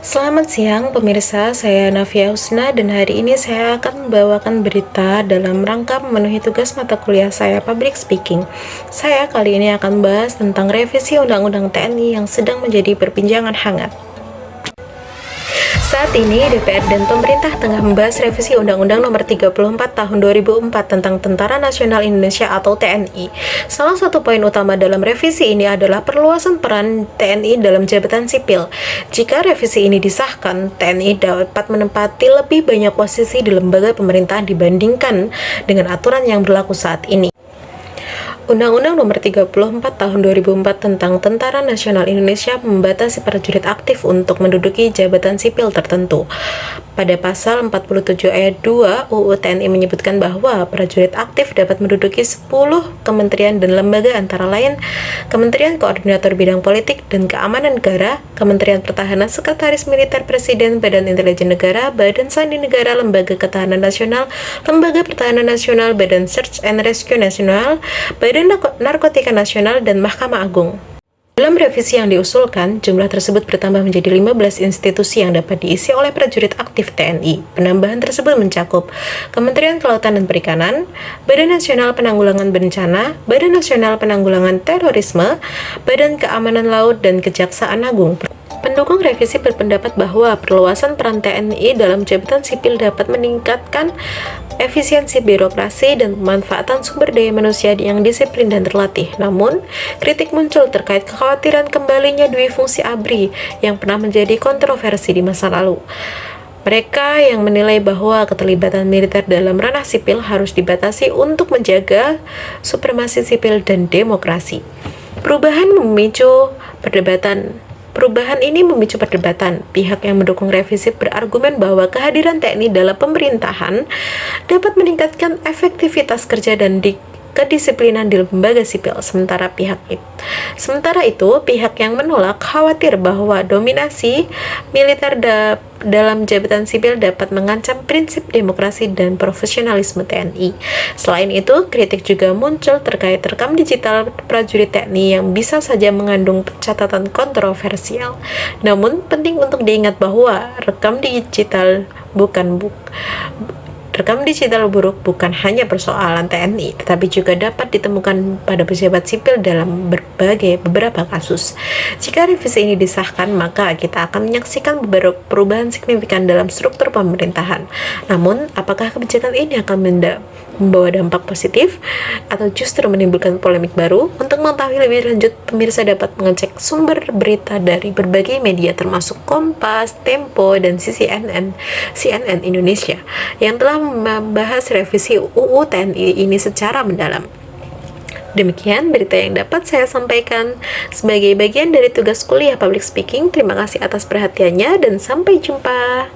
Selamat siang pemirsa, saya Navia Husna dan hari ini saya akan membawakan berita dalam rangka memenuhi tugas mata kuliah saya Public Speaking. Saya kali ini akan membahas tentang revisi Undang-Undang TNI yang sedang menjadi perbincangan hangat. Saat ini, DPR dan pemerintah tengah membahas revisi Undang-Undang Nomor 34 Tahun 2004 tentang Tentara Nasional Indonesia atau TNI. Salah satu poin utama dalam revisi ini adalah perluasan peran TNI dalam jabatan sipil. Jika revisi ini disahkan, TNI dapat menempati lebih banyak posisi di lembaga pemerintahan dibandingkan dengan aturan yang berlaku saat ini. Undang-Undang Nomor 34 Tahun 2004 tentang Tentara Nasional Indonesia membatasi prajurit aktif untuk menduduki jabatan sipil tertentu. Pada pasal 47 ayat 2 UU TNI menyebutkan bahwa prajurit aktif dapat menduduki 10 kementerian dan lembaga antara lain Kementerian Koordinator Bidang Politik dan Keamanan Negara, Kementerian Pertahanan, Sekretaris Militer Presiden, Badan Intelijen Negara, Badan Sandi Negara, Lembaga Ketahanan Nasional, Lembaga Pertahanan Nasional, Badan Search and Rescue Nasional, Badan Narkotika Nasional, dan Mahkamah Agung. Dalam revisi yang diusulkan, jumlah tersebut bertambah menjadi 15 institusi yang dapat diisi oleh prajurit aktif TNI. Penambahan tersebut mencakup Kementerian Kelautan dan Perikanan, Badan Nasional Penanggulangan Bencana, Badan Nasional Penanggulangan Terorisme, Badan Keamanan Laut, dan Kejaksaan Agung. Pendukung revisi berpendapat bahwa perluasan peran TNI dalam jabatan sipil dapat meningkatkan efisiensi birokrasi dan pemanfaatan sumber daya manusia yang disiplin dan terlatih. Namun, kritik muncul terkait kekhawatiran kembalinya dui fungsi ABRI yang pernah menjadi kontroversi di masa lalu. Mereka yang menilai bahwa keterlibatan militer dalam ranah sipil harus dibatasi untuk menjaga supremasi sipil dan demokrasi. Perubahan ini memicu perdebatan. Pihak yang mendukung revisi berargumen bahwa kehadiran TNI dalam pemerintahan dapat meningkatkan efektivitas kerja dan kedisiplinan di lembaga sipil. Sementara itu, pihak yang menolak khawatir bahwa dominasi militer dalam jabatan sipil dapat mengancam prinsip demokrasi dan profesionalisme TNI. Selain itu, kritik juga muncul terkait rekam digital prajurit TNI yang bisa saja mengandung catatan kontroversial. Namun, penting untuk diingat bahwa rekam digital buruk bukan hanya persoalan TNI, tetapi juga dapat ditemukan pada pejabat sipil dalam beberapa kasus. Jika revisi ini disahkan, maka kita akan menyaksikan beberapa perubahan signifikan dalam struktur pemerintahan. Namun, apakah kebijakan ini akan membawa dampak positif atau justru menimbulkan polemik baru? Untuk mengetahui lebih lanjut, pemirsa dapat mengecek sumber berita dari berbagai media termasuk Kompas, Tempo, dan CNN Indonesia yang telah membahas revisi UU TNI ini secara mendalam. Demikian berita yang dapat saya sampaikan sebagai bagian dari tugas kuliah Public Speaking. Terima kasih atas perhatiannya dan sampai jumpa.